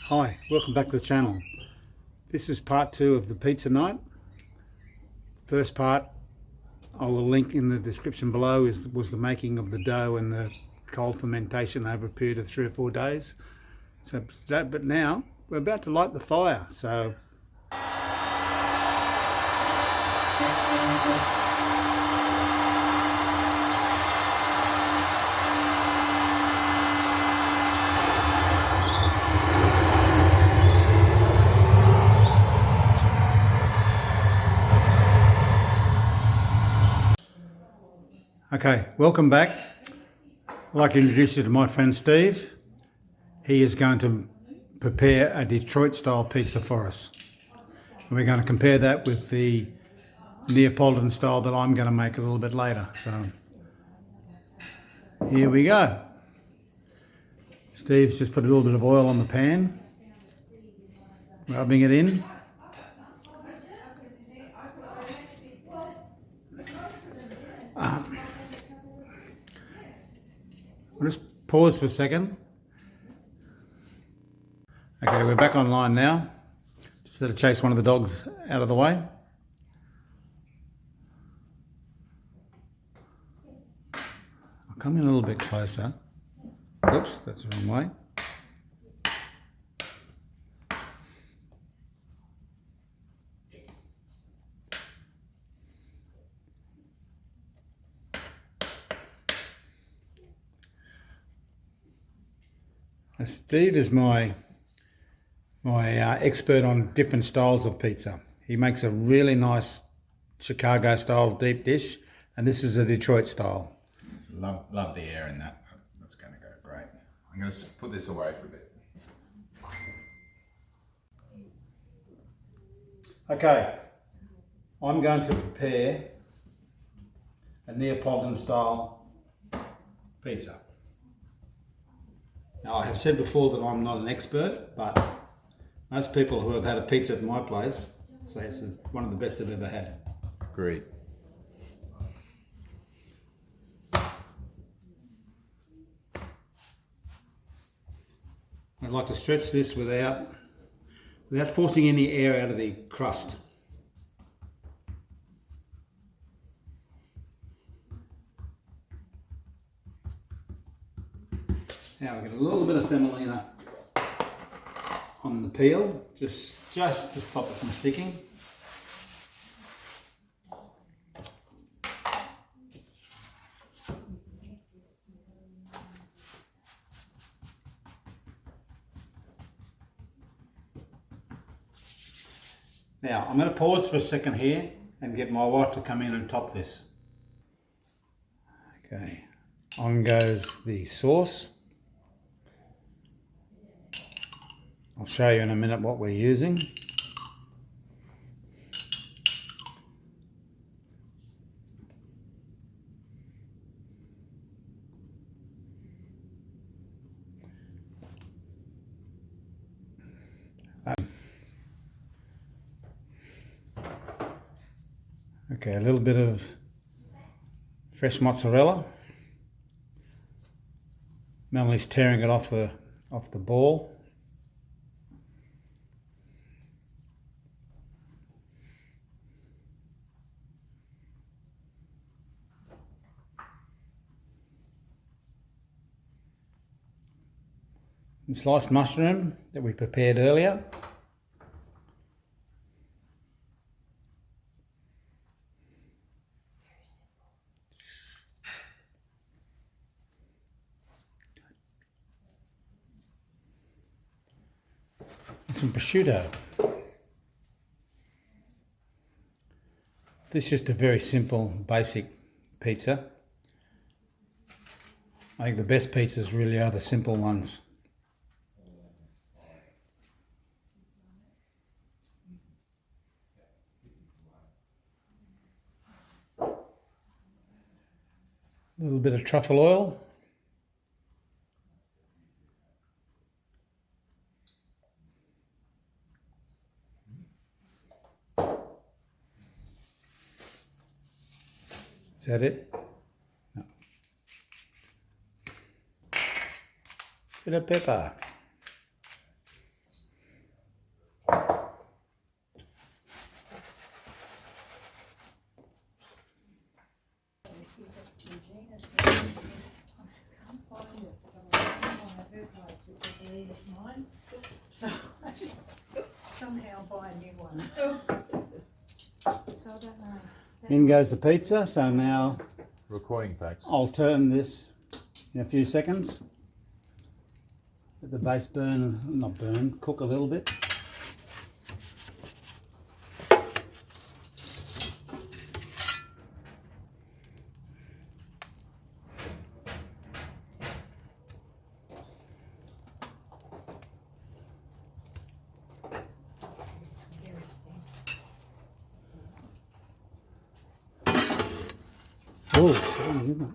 Hi, welcome back to the channel. This is part 2 of the pizza night. First part I will link in the description below was the making of the dough and the cold fermentation over a period of 3 or 4 days. But now we're about to light the fire. Okay, welcome back. I'd like to introduce you to my friend Steve. He is going to prepare a Detroit style pizza for us. And we're going to compare that with the Neapolitan style that I'm going to make a little bit later. So here we go. Steve's just put a little bit of oil on the pan, rubbing it in. I'll just pause for a second. Okay, we're back online now. Just had to chase one of the dogs out of the way. I'll come in a little bit closer. Oops, that's the wrong way. Steve is my expert on different styles of pizza. He makes a really nice Chicago style deep dish, and this is a Detroit style. Love the air in that. That's going to go great. I'm going to put this away for a bit. Okay, I'm going to prepare a Neapolitan style pizza. Now, I have said before that I'm not an expert, but most people who have had a pizza at my place say it's one of the best they've ever had. Great. I'd like to stretch this without forcing any air out of the crust. Now we get a little bit of semolina on the peel, just to stop it from sticking. Now I'm going to pause for a second here and get my wife to come in and top this. Okay, on goes the sauce. I'll show you in a minute what we're using. Okay, a little bit of fresh mozzarella. Melanie's tearing it off the ball. And sliced mushroom that we prepared earlier. And some prosciutto. This is just a very simple, basic pizza. I think the best pizzas really are the simple ones. A little bit of truffle oil. Is that it? No. Bit of pepper. So I don't know. In goes the pizza. So now Recording folks. I'll turn this in a few seconds. Let the base burn, not burn, cook a little bit. Oh, isn't it?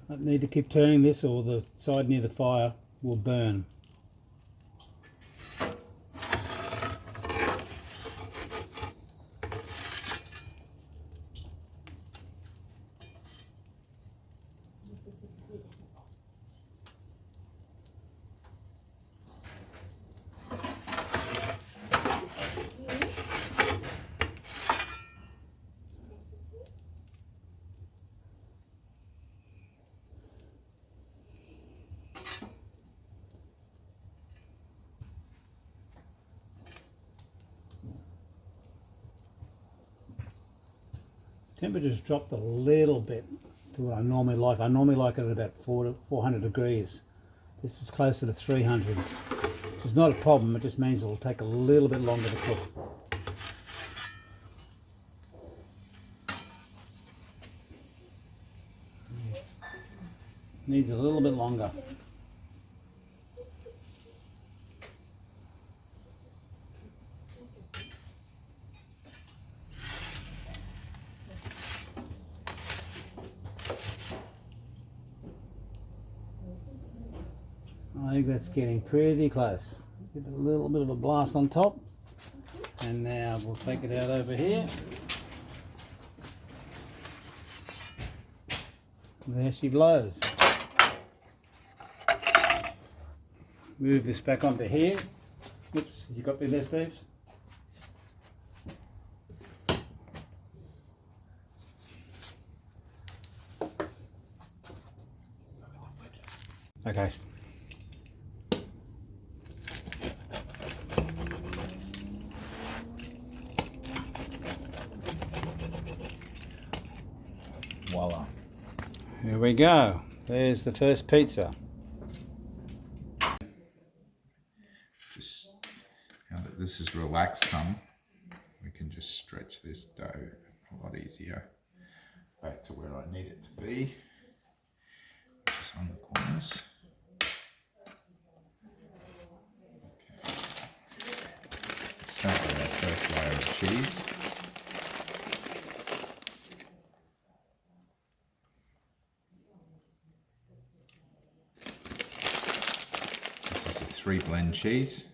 I need to keep turning this or the side near the fire will burn. Temperature's dropped a little bit to what I normally like. I normally like it at about 400 degrees. This is closer to 300, which is not a problem. It just means it'll take a little bit longer to cook. Yes. Needs a little bit longer. I think that's getting pretty close. Give it a little bit of a blast on top. And now we'll take it out over here. There she blows. Move this back onto here. Oops, you got me there, Steve? Okay. Voila. Here we go. There's the first pizza. Just now that this is relaxed some, we can just stretch this dough a lot easier back to where I need it to be, which is on the corners. Okay. Start with our first layer of cheese. This is a 3 blend cheese.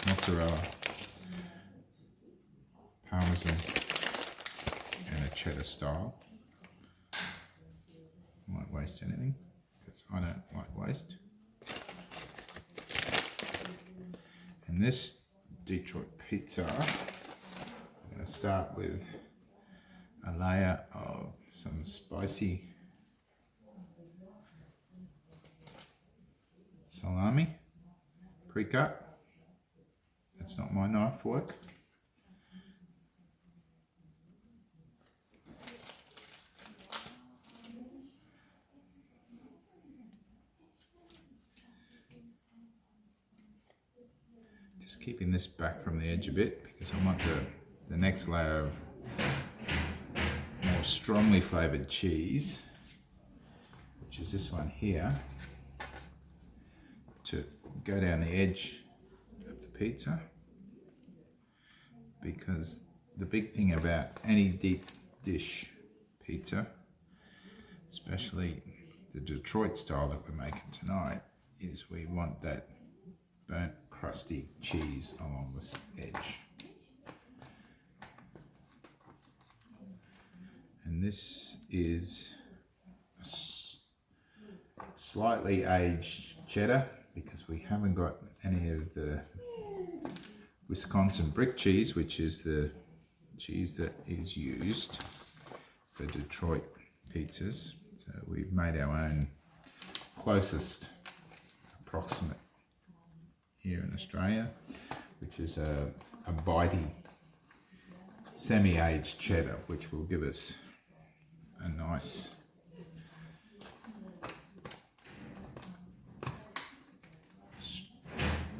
Mozzarella, Parmesan, and a cheddar style. I won't waste anything because I don't like waste. And this Detroit pizza, I'm going to start with a layer of some spicy salami, pre-cut. That's not my knife work. Just keeping this back from the edge a bit because I want the next layer of more strongly flavoured cheese, which is this one here, to go down the edge of the pizza. Because the big thing about any deep dish pizza, especially the Detroit style that we're making tonight, is we want that burnt crusty cheese along this edge. And this is a slightly aged cheddar, because we haven't got any of the Wisconsin brick cheese, which is the cheese that is used for Detroit pizzas. So we've made our own closest approximate here in Australia, which is a bitey semi-aged cheddar, which will give us a nice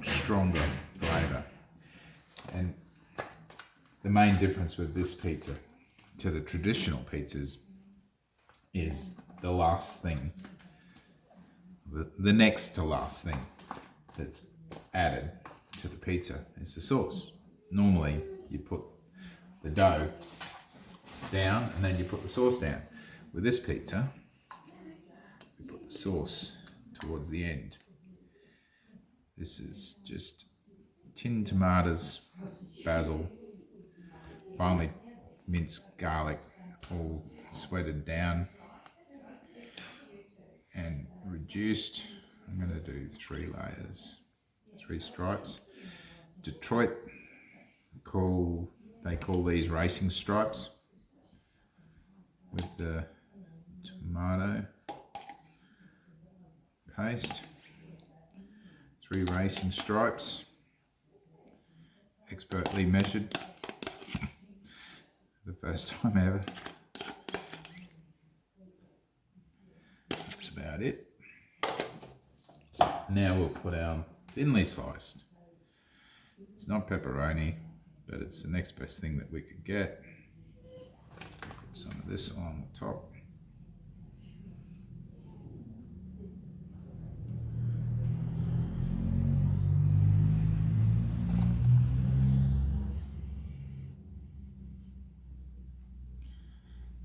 stronger flavour. And the main difference with this pizza to the traditional pizzas is the last thing, the next to last thing that's added to the pizza is the sauce. Normally you put the dough down and then you put the sauce down. With this pizza, we put the sauce towards the end. This is just tinned tomatoes, basil, finely minced garlic, all sweated down and reduced. I'm going to do 3 layers, 3 stripes. Detroit they call these racing stripes, with the tomato paste. 3 racing stripes, expertly measured. The first time ever. That's about it. Now we'll put our thinly sliced. It's not pepperoni, but it's the next best thing that we could get. Put some of this on the top.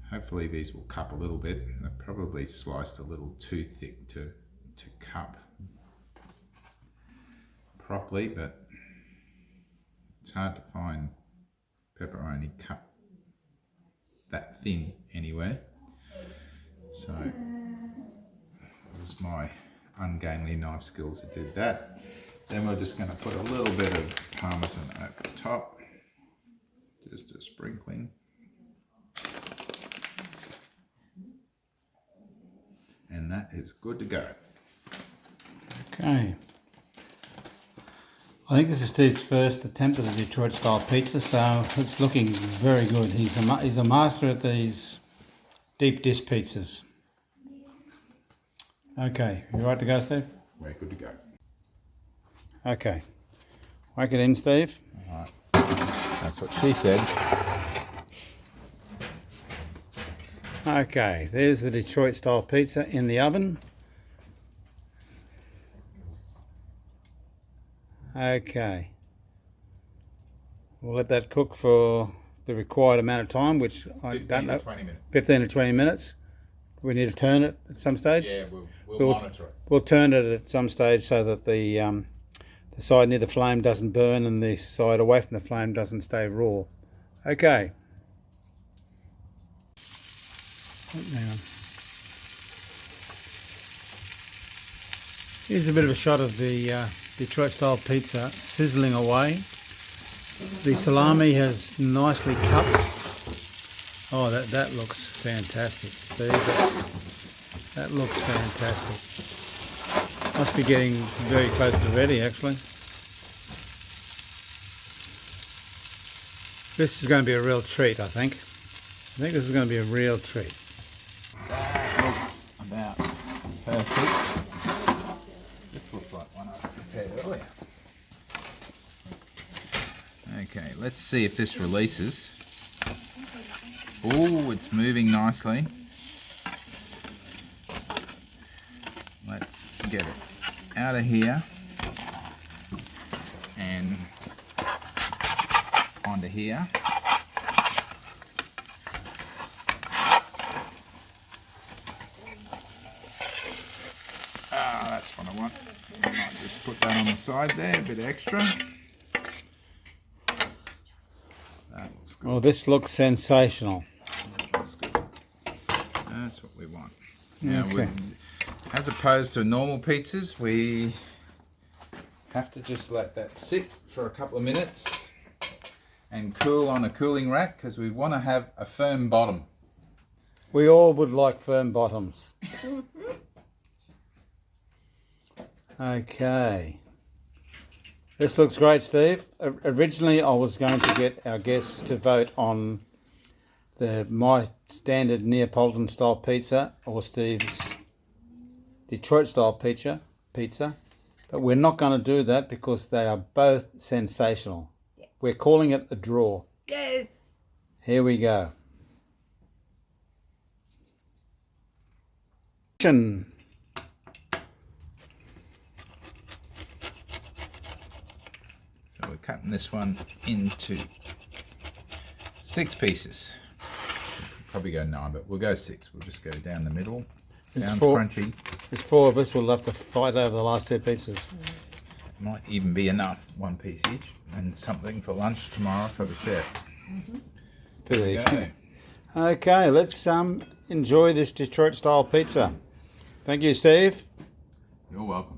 Hopefully these will cup a little bit. They're probably sliced a little too thick to cup properly, but it's hard to find pepperoni cut that thin anywhere. So it was my ungainly knife skills that did that. Then we're just going to put a little bit of parmesan over the top, just a sprinkling. And that is good to go. Okay. I think this is Steve's first attempt at a Detroit style pizza, so it's looking very good. He's a master at these deep dish pizzas. Okay, you right to go, Steve? We're good to go. Okay. Whack it in, Steve. All right. That's what she said. Okay, there's the Detroit style pizza in the oven. Okay. We'll let that cook for the required amount of time, which I don't know. 20 minutes. 15 to 20 minutes. We need to turn it at some stage. Yeah, we'll monitor it. We'll turn it at some stage so that the side near the flame doesn't burn and the side away from the flame doesn't stay raw. Okay. Hang on. Here's a bit of a shot of the Detroit style pizza sizzling away. The salami has nicely cupped. Oh, that looks fantastic. See, that looks fantastic. Must be getting very close to ready, actually. This is going to be a real treat, I think. I think this is going to be a real treat. That looks about perfect. This looks like one I prepared earlier. Okay, let's see if this releases. Oh, it's moving nicely. Let's get it out of here and onto here. Ah, that's what I want. I might just put that on the side there, a bit extra. That looks good. Well, this looks sensational. That looks good. That's what we want. Now, Okay. as opposed to normal pizzas, we have to just let that sit for a couple of minutes and cool on a cooling rack because we want to have a firm bottom. We all would like firm bottoms. Okay. This looks great, Steve. Originally, I was going to get our guests to vote on my standard Neapolitan style pizza or Steve's Detroit style pizza, but we're not going to do that because they are both sensational. Yeah. We're calling it a draw. Yes. Here we go. So we're cutting this one into 6 pieces. Probably go 9, but we'll go 6. We'll just go down the middle. Sounds crunchy. There's 4 of us. We'll have to fight over the last 2 pieces. It might even be enough, 1 piece each, and something for lunch tomorrow for the chef. There we go. Okay, let's enjoy this Detroit style pizza. Thank you, Steve. You're welcome.